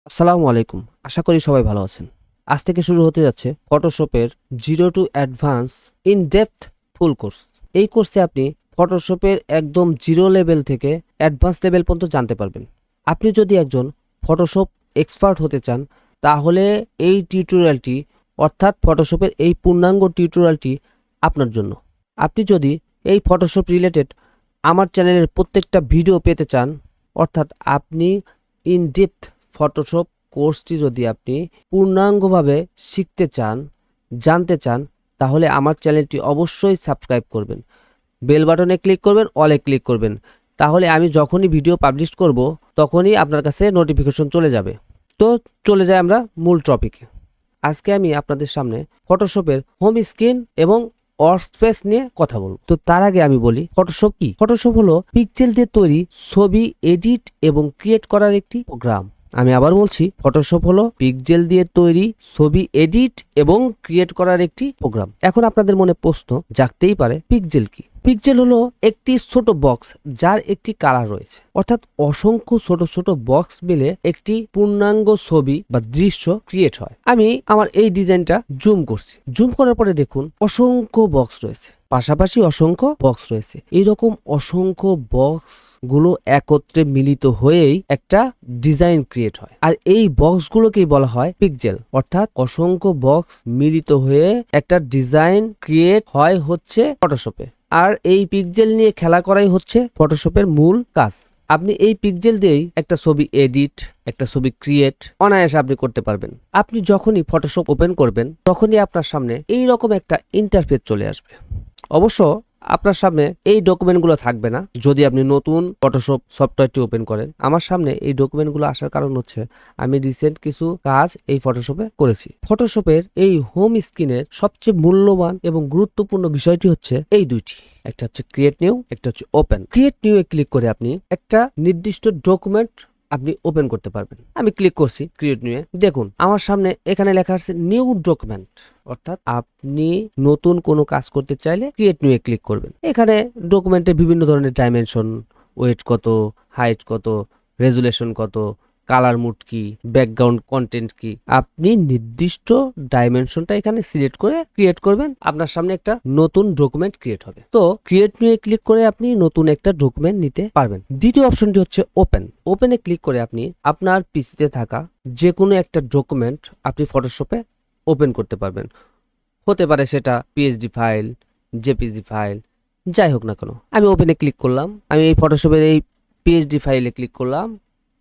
আসসালামু আলাইকুম। আশা করি সবাই ভালো আছেন। আজ থেকে শুরু হতে যাচ্ছে ফটোশপের zero to advance in depth full course. এই কোর্সে আপনি ফটোশপের একদম জিরো লেভেল থেকে অ্যাডভান্স লেভেল পর্যন্ত জানতে পারবেন। আপনি যদি একজন ফটোশপ এক্সপার্ট হতে চান তাহলে এই টিউটোরিয়ালটি অর্থাৎ ফটোশপের এই পূর্ণাঙ্গ টিউটোরিয়ালটি আপনার জন্য। আপনি যদি এই ফটোশপ রিলেটেড আমার চ্যানেলের প্রত্যেকটা ভিডিও পেতে চান অর্থাৎ আপনি ইন ডেপথ ফটোশপ কোর্সটি যদি আপনি পূর্ণাঙ্গভাবে শিখতে চান, জানতে চান, তাহলে আমার চ্যানেলটি অবশ্যই সাবস্ক্রাইব করবেন। বেল বাটনে ক্লিক করবেন, অলে ক্লিক করবেন। তাহলে আমি যখনই ভিডিও পাবলিশ করব তখনই আপনার কাছে নোটিফিকেশন চলে যাবে। তো চলে যাই আমরা মূল টপিকে। আজকে আমি আপনাদের সামনে ফটোশপের হোম স্ক্রিন এবং ওয়ার্কস্পেস নিয়ে কথা বলবো। তো তার আগে আমি বলি ফটোশপ কি। ফটোশপ হলো পিক্সেল দিয়ে তৈরি ছবি এডিট এবং ক্রিয়েট করার একটি প্রোগ্রাম। আমি আবার বলছি ফটোশপ হলো পিক্সেল দিয়ে তৈরি ছবি এডিট এবং ক্রিয়েট করার একটি প্রোগ্রাম। এখন আপনাদের মনে প্রশ্ন জাগতেই পারে পিক্সেল কি। পিক্সেল হলো একটি ছোট বক্স যার একটি কালার রয়েছে, অর্থাৎ অসংখ্য ছোট ছোট বক্স মিলে একটি পূর্ণাঙ্গ ছবি বা দৃশ্য ক্রিয়েট হয়। আমি আমার এই ডিজাইনটা জুম করছি। জুম করার পরে দেখুন অসংখ্য বক্স রয়েছে, পাশাপাশি অসংখ্য বক্স রয়েছে। এইরকম অসংখ্য বক্স গুলো একত্রে মিলিত হয়েই একটা ডিজাইন ক্রিয়েট হয়, আর এই বক্সগুলোকেই বলা হয় পিক্সেল। অর্থাৎ অসংখ্য বক্স মিলিত হয়ে একটা ডিজাইন ক্রিয়েট হয় হচ্ছে ফটোশপে। আর এই পিক্সেল নিয়ে খেলা করাই হচ্ছে ফটোশপের মূল কাজ। আপনি এই পিক্সেল দিয়েই একটা ছবি এডিট, একটা ছবি ক্রিয়েট অনায়াসে আপনি করতে পারবেন। আপনি যখনই ফটোশপ ওপেন করবেন তখনই আপনার সামনে এই রকম একটা ইন্টারফেস চলে আসবে। অবশ্য আপনার সামনে এই ডকুমেন্টগুলো থাকবে না যদি আপনি নতুন ফটোশপ সফটওয়্যারটি ওপেন করেন। আমার সামনে এই ডকুমেন্টগুলো আসার কারণ হচ্ছে আমি রিসেন্ট কিছু কাজ এই ফটোশপে করেছি। ফটোশপের এই হোম স্ক্রিনের সবচেয়ে মূল্যবান এবং গুরুত্বপূর্ণ বিষয়টি হচ্ছে এই দুইটি, একটা হচ্ছে ক্রিয়েট নিউ, একটা হচ্ছে ওপেন। ক্রিয়েট নিউ এ ক্লিক করে আপনি একটা নির্দিষ্ট ডকুমেন্ট আপনি ওপেন করতে পারবেন। আমি ক্লিক করছি ক্রিয়েট নিউ এ। দেখুন আমার সামনে এখানে লেখা আছে নিউ ডকুমেন্ট, অর্থাৎ আপনি নতুন কোনো কাজ করতে চাইলে ক্রিয়েট নিউ এ ক্লিক করবেন। এখানে ডকুমেন্টের বিভিন্ন ধরনের ডাইমেনশন, ওয়েট কত, হাইট কত, রেজুলেশন কত, কালার মুড কি, ব্যাকগ্রাউন্ড কন্টেন্ট কি, আপনি নির্দিষ্ট ডাইমেনশনটা এখানে সিলেক্ট করে ক্রিয়েট করবেন। আপনার সামনে একটা নতুন ডকুমেন্ট ক্রিয়েট হবে। তো ক্রিয়েট নিয়ে ক্লিক করে আপনি নতুন একটা ডকুমেন্ট নিতে পারবেন। দ্বিতীয় অপশনটি হচ্ছে ওপেন। ওপেনে ক্লিক করে আপনি আপনার পিসিতে থাকা যে কোনো একটা ডকুমেন্ট আপনি ফটোশপে ওপেন করতে পারবেন। হতে পারে সেটা পিএসডি ফাইল, জেপিজি ফাইল, যাই হোক না কেন। আমি ওপেনে ক্লিক করলাম। আমি এই ফটোশপের এই পিএসডি ফাইলে ক্লিক করলাম,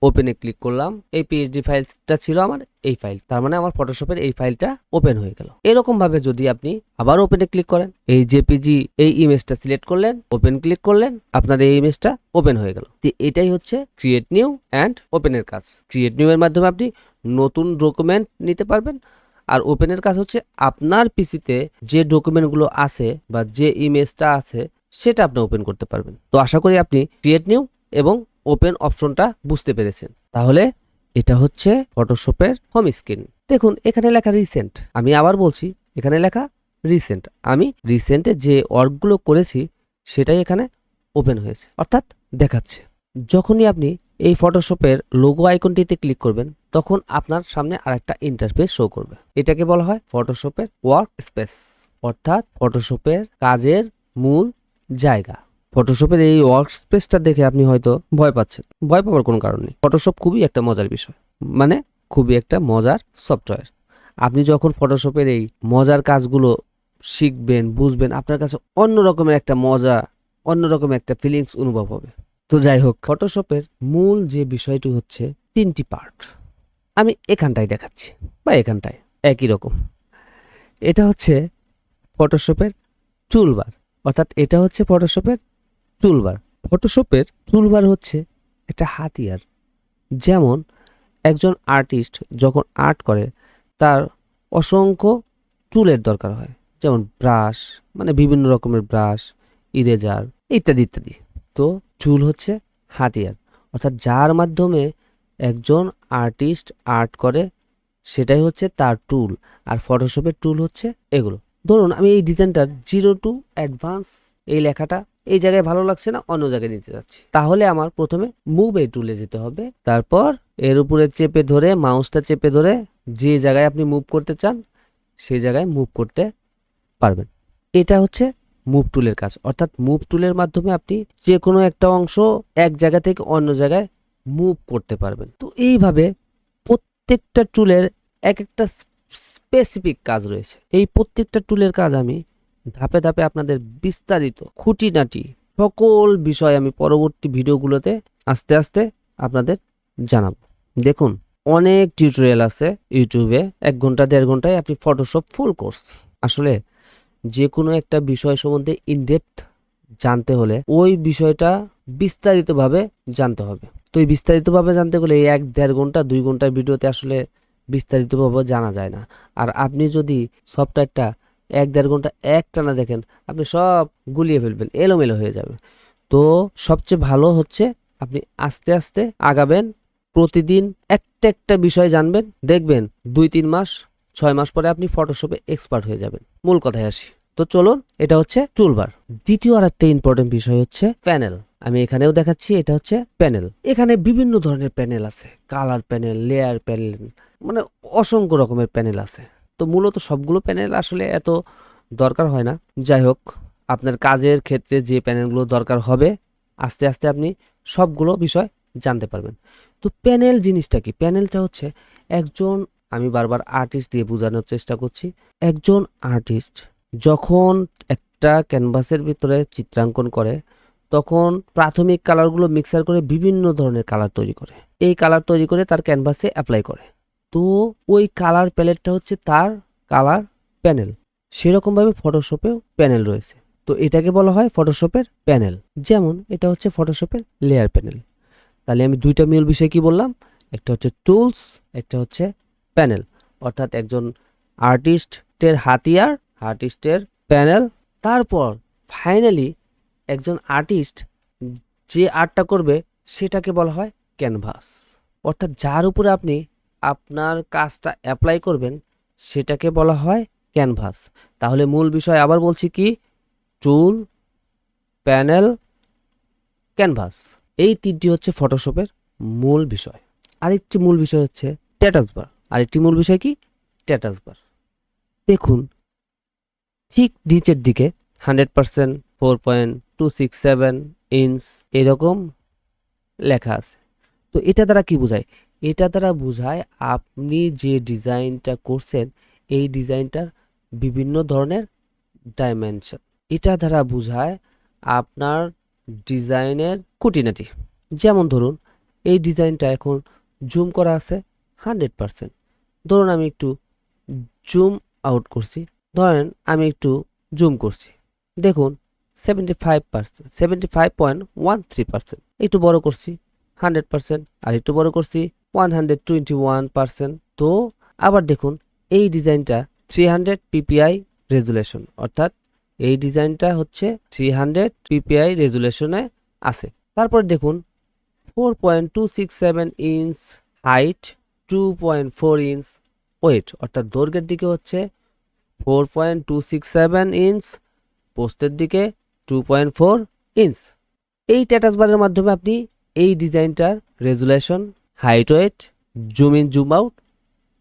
ওপেনে ক্লিক করলাম। এই পিএইচডি ফাইলটা ছিল আমার এই ফাইল, তার মানে আমার ফটোশপের এই ফাইলটা ওপেন হয়ে গেল। এরকম ভাবে যদি আপনি আবার ওপেনে ক্লিক করেন, এই জেপিজি এই ইমেজটা সিলেক্ট করলেন, ওপেন ক্লিক করলেন, আপনার এই ইমেজটা ওপেন হয়ে গেল। তো এটাই হচ্ছে ক্রিয়েট নিউ অ্যান্ড ওপেনের কাজ। ক্রিয়েট নিউ এর মাধ্যমে আপনি নতুন ডকুমেন্ট নিতে পারবেন, আর ওপেনের কাজ হচ্ছে আপনার পিসিতে যে ডকুমেন্টগুলো আছে বা যে ইমেজটা আছে সেটা আপনি ওপেন করতে পারবেন। তো আশা করি আপনি ক্রিয়েট নিউ এবং ওপেন অপশনটা বুঝতে পেরেছেন। তাহলে এটা হচ্ছে ফটোশপের হোম স্ক্রিন। দেখুন এখানে লেখা রিসেন্ট। আমি আবার বলছি এখানে লেখা রিসেন্ট। আমি রিসেন্টে যে ওয়ার্কগুলো করেছি সেটাই এখানে ওপেন হয়েছে, অর্থাৎ দেখাচ্ছে। যখনই আপনি এই ফটোশপের লোগো আইকনটিতে ক্লিক করবেন তখন আপনার সামনে আরেকটা ইন্টারফেস শো করবে। এটাকে বলা হয় ফটোশপের ওয়ার্ক স্পেস, অর্থাৎ ফটোশপের কাজের মূল জায়গা। ফটোশপের এই ওয়ার্ক স্পেসটা দেখে আপনি হয়তো ভয় পাচ্ছেন। ভয় পাওয়ার কোনো কারণ নেই। ফটোশপ খুবই একটা মজার বিষয়, মানে খুবই একটা মজার সফটওয়্যার। আপনি যখন ফটোশপের এই মজার কাজগুলো শিখবেন, বুঝবেন, আপনার কাছে অন্য রকমের একটা মজা, অন্য রকমের একটা ফিলিংস অনুভব হবে। তো যাই হোক, ফটোশপের মূল যে বিষয়টি হচ্ছে তিনটি পার্ট। আমি এখানটায় দেখাচ্ছি বা এখানটায় একই রকম। এটা হচ্ছে ফটোশপের টুলবার, অর্থাৎ এটা হচ্ছে ফটোশপের টুলবার। ফটোশপের টুলবার হচ্ছে একটা হাতিয়ার। যেমন একজন আর্টিস্ট যখন আর্ট করে তার অসংখ্য টুলের দরকার হয়, যেমন ব্রাশ, মানে বিভিন্ন রকমের ব্রাশ, ইরেজার ইত্যাদি ইত্যাদি। তো টুল হচ্ছে হাতিয়ার, অর্থাৎ যার মাধ্যমে একজন আর্টিস্ট আর্ট করে সেটাই হচ্ছে তার টুল। আর ফটোশপের টুল হচ্ছে এগুলো। ধরুন আমি এই ডিজাইনটার জিরো টু অ্যাডভান্স এই লেখাটা এই জায়গায় ভালো লাগছে না, অন্য জায়গায় নিতে যাচ্ছি, তাহলে আমার প্রথমে মুভ এই টুলে যেতে হবে। তারপর এর উপরে চেপে ধরে, মাউসটা চেপে ধরে যে জায়গায় আপনি মুভ করতে চান সেই জায়গায় মুভ করতে পারবেন। এটা হচ্ছে মুভ টুলের কাজ, অর্থাৎ মুভ টুলের মাধ্যমে আপনি যে কোনো একটা অংশ এক জায়গা থেকে অন্য জায়গায় মুভ করতে পারবেন। তো এইভাবে প্রত্যেকটা টুলের এক একটা স্পেসিফিক কাজ রয়েছে। এই প্রত্যেকটা টুলের কাজ আমি ধাপে ধাপে আপনাদের বিস্তারিত খুঁটিনাটি সকল বিষয় আমি পরবর্তী ভিডিওগুলোতে আস্তে আস্তে আপনাদের জানাবো। দেখুন, অনেক টিউটোরিয়াল আছে ইউটিউবে, 1 ঘন্টা 1.5 ঘন্টায় আপনি ফটোশপ ফুল কোর্স। আসলে যে কোনো একটা বিষয় সম্বন্ধে ইনডেপথ জানতে হলে ওই বিষয়টা বিস্তারিতভাবে জানতে হবে। তো এই বিস্তারিতভাবে জানতে গেলে এই 1-1.5 ঘন্টা 2 ঘন্টার ভিডিওতে আসলে বিস্তারিতভাবে জানা যায় না। আর আপনি যদি সফটওয়্যারটা 1-1.5 ঘন্টা একটানা দেখেন, আপনি সব গুলিয়ে ফেলবেন, এলোমেলো হয়ে যাবে। তো সবচেয়ে ভালো হচ্ছে আপনি আস্তে আস্তে আগাবেন, প্রতিদিন একটা একটা বিষয় জানবেন, দেখবেন 2-3 মাস 6 মাস পরে আপনি ফটোশপে এক্সপার্ট হয়ে যাবেন। মূল কথায় আসি, তো চলুন, এটা হচ্ছে টুলবার। দ্বিতীয় আর একটা ইম্পর্টেন্ট বিষয় হচ্ছে প্যানেল। আমি এখানেও দেখাচ্ছি, এটা হচ্ছে প্যানেল। এখানে বিভিন্ন ধরনের প্যানেল আছে, কালার প্যানেল, লেয়ার প্যানেল, মানে অসংখ্য রকমের প্যানেল আছে। তো মূলত সবগুলো প্যানেল আসলে এত দরকার হয় না। যাই হোক, আপনার কাজের ক্ষেত্রে যে প্যানেলগুলো দরকার হবে আস্তে আস্তে আপনি সবগুলো বিষয় জানতে পারবেন। তো প্যানেল জিনিসটা কি? প্যানেলটা হচ্ছে একজন, আমি বারবার আর্টিস্ট দিয়ে বোঝানোর চেষ্টা করছি, একজন আর্টিস্ট যখন একটা ক্যানভাসের ভিতরে চিত্রাঙ্কন করে তখন প্রাথমিক কালারগুলো মিক্সার করে বিভিন্ন ধরনের কালার তৈরি করে। এই কালার তৈরি করে তার ক্যানভাসে অ্যাপ্লাই করে। তো ওই কালার প্যালেটটা হচ্ছে তার কালার প্যানেল। সেরকমভাবে ফটোশপেও প্যানেল রয়েছে। তো এটাকে বলা হয় ফটোশপের প্যানেল। যেমন এটা হচ্ছে ফটোশপের লেয়ার প্যানেল। তাহলে আমি দুইটা মূল বিষয় কি বললাম? একটা হচ্ছে টুলস, একটা হচ্ছে প্যানেল। অর্থাৎ একজন আর্টিস্টের হাতিয়ার, আর্টিস্টের প্যানেল। তারপর ফাইনালি একজন আর্টিস্ট যে আর্টটা করবে সেটাকে বলা হয় ক্যানভাস। অর্থাৎ যার উপরে আপনি আপনার কাজটা অ্যাপ্লাই করবেন সেটাকে বলা হয় ক্যানভাস। তাহলে মূল বিষয় আবার বলছি কি? টুল, প্যানেল, ক্যানভাস। এই তিনটি হচ্ছে ফটোশপের মূল বিষয়। আরেকটি মূল বিষয় হচ্ছে স্ট্যাটাস বার। আরেকটি মূল বিষয় কি? Status bar. দেখুন, ঠিক নিচের দিকে 100% 4.267 ইঞ্চ এরকম লেখা আছে। তো এটা দ্বারা কি বোঝায়? এটা দ্বারা বোঝায় আপনি যে ডিজাইনটা করছেন এই ডিজাইনটার বিভিন্ন ধরনের ডাইমেনশন। এটা দ্বারা বোঝায় আপনার ডিজাইনের খুঁটিনাটি। যেমন ধরুন, এই ডিজাইনটা এখন জুম করা আছে 100%। ধরুন আমি একটু জুম আউট করছি, ধরেন আমি একটু জুম করছি, দেখুন 75%, 75.13%। একটু বড় করছি 100%, আর একটু বড় করছি 121%। তো আবার দেখুন, এই ডিজাইনটা 300 পিপিআই রেজুলেশন, অর্থাৎ এই ডিজাইনটা হচ্ছে 300 পিপিআই রেজুলেশনে আছে। তারপর দেখুন 4.267 ইঞ্চ হাইট, 2.4 ইঞ্চ ওয়েট, অর্থাৎ দৈর্ঘ্যের দিকে হচ্ছে 4.267 ইঞ্চ, পোস্টের দিকে 2.4 ইঞ্চ। এই স্ট্যাটাস বারের মাধ্যমে আপনি এই ডিজাইনটার resolution, height, weight, zoom in zoom out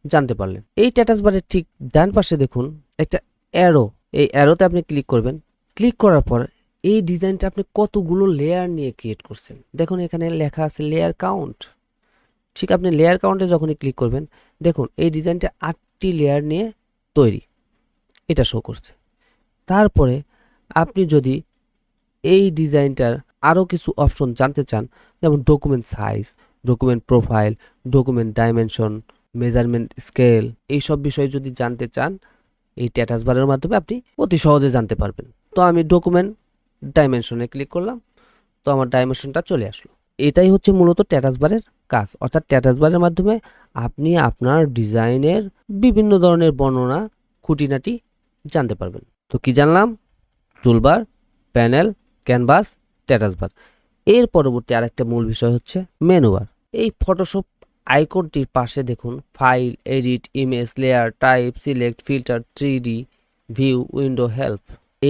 জানতে পারলেন। এই স্ট্যাটাস বারের ঠিক ডান পাশে দেখুন একটা অ্যারো। এই অ্যারোতে আপনি ক্লিক করবেন। ক্লিক করার পর এই ডিজাইনটা আপনি কতগুলো লেয়ার নিয়ে ক্রিয়েট করছেন দেখুন, এখানে লেখা আছে লেয়ার কাউন্ট। ঠিক আপনি লেয়ার কাউন্টে যখনই ক্লিক করবেন দেখুন এই ডিজাইনটা 8টি লেয়ার নিয়ে তৈরি, এটা শো করছে। তারপরে আপনি যদি এই ডিজাইনটার আরও কিছু অপশন জানতে চান, যেমন document size, document profile, document dimension, measurement scale, এইসব বিষয় যদি জানতে চান এই স্ট্যাটাস বারের মাধ্যমে আপনি অতি সহজে জানতে পারবেন। তো আমি ডকুমেন্ট ডাইমেনশনে ক্লিক করলাম, তো আমার ডাইমেনশনটা চলে আসলো। এটাই হচ্ছে মূলত স্ট্যাটাস বারের কাজ। অর্থাৎ স্ট্যাটাস বারের মাধ্যমে আপনি আপনার ডিজাইনের বিভিন্ন ধরনের বর্ণনা, খুঁটিনাটি জানতে পারবেন। তো কি জানলাম? Toolbar, panel, canvas, status bar. এর পরবর্তী আরেকটা মূল বিষয় হচ্ছে মেনু বার। এই ফটোশপ আইকনটির পাশে দেখুন file, edit, image, layer, type, select, filter, 3D, view, window, help.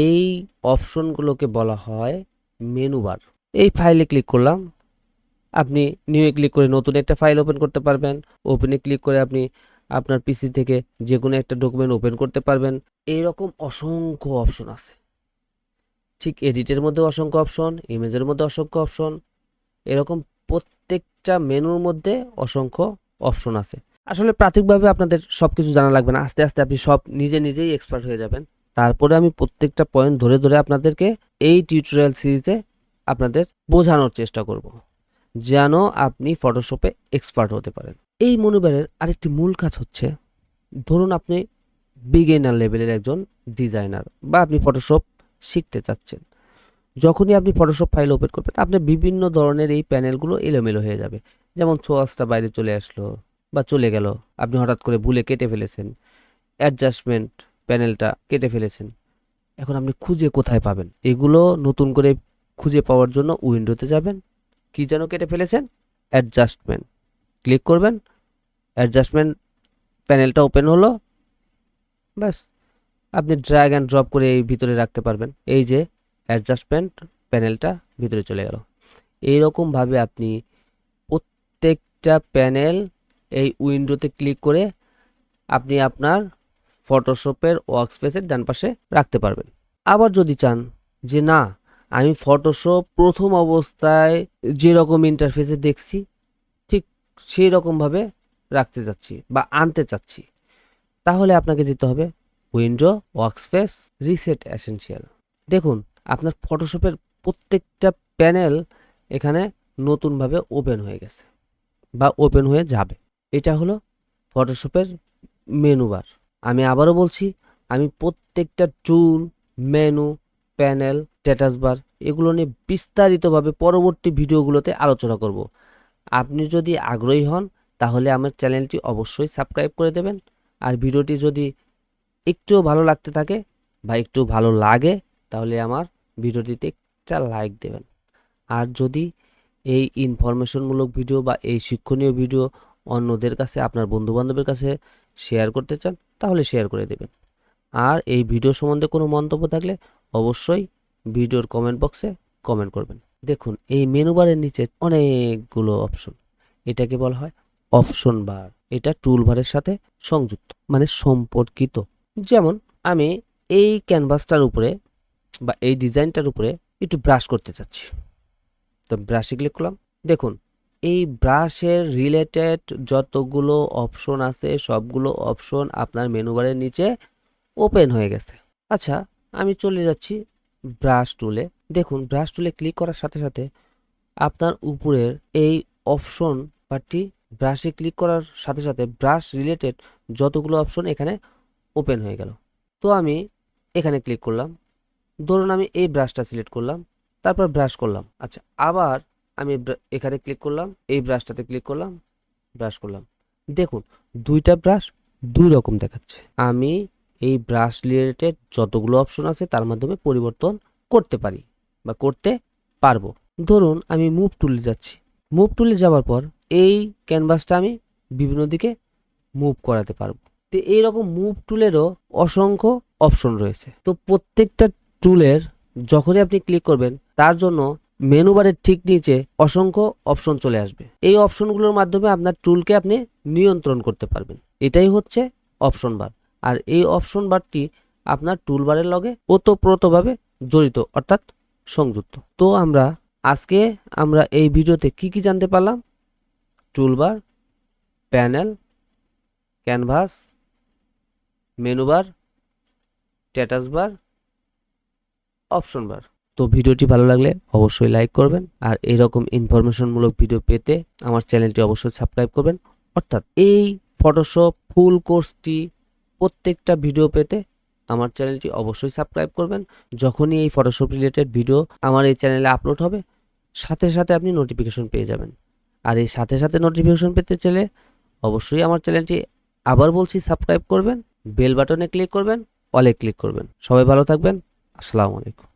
এই অপশনগুলোকে বলা হয় মেনু বার। এই ফাইলে ক্লিক করলাম, আপনি নিউয়ে ক্লিক করে নতুন একটা ফাইল ওপেন করতে পারবেন। ওপেনে ক্লিক করে আপনি আপনার পিসি থেকে যে কোনো একটা ডকুমেন্ট ওপেন করতে পারবেন। এইরকম অসংখ্য অপশন আছে। ঠিক এডিটের মধ্যে অসংখ্য অপশন, ইমেজের মধ্যে অসংখ্য অপশন, এরকম প্রত্যেকটা মেনুর মধ্যে অসংখ্য অপশন আছে। আসলে প্রাথমিকভাবে আপনাদের সব কিছু জানা লাগবে না, আস্তে আস্তে আপনি সব নিজেই এক্সপার্ট হয়ে যাবেন। তারপরে আমি প্রত্যেকটা পয়েন্ট ধরে ধরে আপনাদেরকে এই টিউটোরিয়াল সিরিজে আপনাদের বোঝানোর চেষ্টা করব, যেন আপনি ফটোশপে এক্সপার্ট হতে পারেন। এই মেনুবারের আরেকটি মূল কাজ হচ্ছে, ধরুন আপনি বিগিনার লেভেলের একজন ডিজাইনার বা আপনি ফটোশপ শিখতে চাচ্ছেন। যখনই আপনি ফটোশপ ফাইল ওপেন করবেন, আপনার বিভিন্ন ধরনের এই প্যানেলগুলো এলোমেলো হয়ে যাবে। যেমন ছোঁয়াচটা বাইরে চলে আসলো বা চলে গেল, আপনি হঠাৎ করে ভুলে কেটে ফেলেছেন, অ্যাডজাস্টমেন্ট প্যানেলটা কেটে ফেলেছেন। এখন আপনি খুঁজে কোথায় পাবেন? এগুলো নতুন করে খুঁজে পাওয়ার জন্য উইন্ডোতে যাবেন, কি যেন কেটে ফেলেছেন, অ্যাডজাস্টমেন্ট ক্লিক করবেন, অ্যাডজাস্টমেন্ট প্যানেলটা ওপেন হলো, ব্যাস আপনি ড্র্যাগ অ্যান্ড ড্রপ করে এই ভিতরে রাখতে পারবেন। এই যে অ্যাডজাস্টমেন্ট প্যানেলটা ভিতরে চলে গেল। এইরকমভাবে আপনি প্রত্যেকটা প্যানেল এই উইন্ডোতে ক্লিক করে আপনি আপনার ফটোশপের ওয়ার্কস্পেসের ডান পাশে রাখতে পারবেন। আবার যদি চান যে না, আমি ফটোশপ প্রথম অবস্থায় যেরকম ইন্টারফেসে দেখছি ঠিক সেই রকমভাবে রাখতে চাচ্ছি বা আনতে চাচ্ছি, তাহলে আপনাকে যেতে হবে উইন্ডো, ওয়ার্কস্পেস, রিসেট এসেনশিয়াল। দেখুন আপনার ফটোশপের প্রত্যেকটা প্যানেল এখানে নতুনভাবে ওপেন হয়ে গেছে বা ওপেন হয়ে যাবে। এটা হলো ফটোশপের মেনু বার। আমি আবারও বলছি, আমি প্রত্যেকটা টুল, মেনু, প্যানেল, স্ট্যাটাস বার এগুলো নিয়ে বিস্তারিতভাবে পরবর্তী ভিডিওগুলোতে আলোচনা করব। আপনি যদি আগ্রহী হন তাহলে আমার চ্যানেলটি অবশ্যই সাবস্ক্রাইব করে দেবেন। আর ভিডিওটি যদি একটুও ভালো লাগতে থাকে বা একটু ভালো লাগে তাহলে আমার ভিডিওটিতে একটা লাইক দেবেন। আর যদি এই ইনফরমেশনমূলক ভিডিও বা এই শিক্ষণীয় ভিডিও অন্যদের কাছে, আপনার বন্ধুবান্ধবের কাছে শেয়ার করতে চান তাহলে শেয়ার করে দেবেন। আর এই ভিডিও সম্বন্ধে কোনো মন্তব্য থাকলে অবশ্যই ভিডিওর কমেন্ট বক্সে কমেন্ট করবেন। দেখুন এই মেনু বারের নিচে অনেকগুলো অপশন, এটাকে বলা হয় অপশন বার। এটা টুল বারের সাথে সংযুক্ত মানে সম্পর্কিত। যেমন আমি এই ক্যানভাসটার উপরে বা এই ডিজাইনটার উপরে একটু ব্রাশ করতে চাচ্ছি, তো ব্রাশে ক্লিক করলাম। দেখুন এই ব্রাশের রিলেটেড যতগুলো অপশন আছে সবগুলো অপশন আপনার মেনু বারের নিচে ওপেন হয়ে গেছে। আচ্ছা আমি চলে যাচ্ছি ব্রাশ টুলে। দেখুন ব্রাশ টুলে ক্লিক করার সাথে সাথে আপনার উপরের এই অপশন বারটি ব্রাশে ক্লিক করার সাথে সাথে ব্রাশ রিলেটেড যতগুলো অপশন এখানে ওপেন হয়ে গেল। তো আমি এখানে ক্লিক করলাম, ধরুন আমি এই ব্রাশটা সিলেক্ট করলাম, তারপর ব্রাশ করলাম। আচ্ছা আবার আমি এখানে ক্লিক করলাম, এই ব্রাশটাতে ক্লিক করলাম, ব্রাশ করলাম। দেখুন দুইটা ব্রাশ দুই রকম দেখাচ্ছে। আমি এই ব্রাশ রিলেটেড যতগুলো অপশন আছে তার মাধ্যমে পরিবর্তন করতে পারি বা করতে পারবো। ধরুন আমি মুভ টুলে যাচ্ছি, মুভ টুলে যাওয়ার পর এই ক্যানভাসটা আমি বিভিন্ন দিকে মুভ করাতে পারবো। তো এইরকম মুভ টুলেরও অসংখ্য অপশন রয়েছে। তো প্রত্যেকটা টুলের যখনই আপনি ক্লিক করবেন তার জন্য মেনু বারের ঠিক নিচে অসংখ্য অপশন চলে আসবে। এই অপশনগুলোর মাধ্যমে আপনার টুলকে আপনি নিয়ন্ত্রণ করতে পারবেন। এটাই হচ্ছে অপশন বার। আর এই অপশন বারটি আপনার টুল বারের লগে ওতপ্রোতভাবে জড়িত অর্থাৎ সংযুক্ত। তো আজকে আমরা এই ভিডিওতে কি জানতে পারলাম? Toolbar, panel, canvas, menu bar, status bar, option বার। তো ভিডিওটি ভালো লাগলে অবশ্যই লাইক করবেন। আর এরকম ইনফরমেশনমূলক ভিডিও পেতে আমার চ্যানেলটি অবশ্যই সাবস্ক্রাইব করবেন। অর্থাৎ এই ফটোশপ ফুল কোর্সটি প্রত্যেকটা ভিডিও পেতে আমার চ্যানেলটি অবশ্যই সাবস্ক্রাইব করবেন। যখনই এই ফটোশপ রিলেটেড ভিডিও আমার এই চ্যানেলে আপলোড হবে সাথে সাথে আপনি নোটিফিকেশন পেয়ে যাবেন। আর এই সাথে সাথে নোটিফিকেশন পেতে চাইলে অবশ্যই আমার চ্যানেলটি আবার বলছি সাবস্ক্রাইব করবেন, বেল বাটনে ক্লিক করবেন, অলে ক্লিক করবেন। সবাই ভালো থাকবেন। আসসালামু আলাইকুম।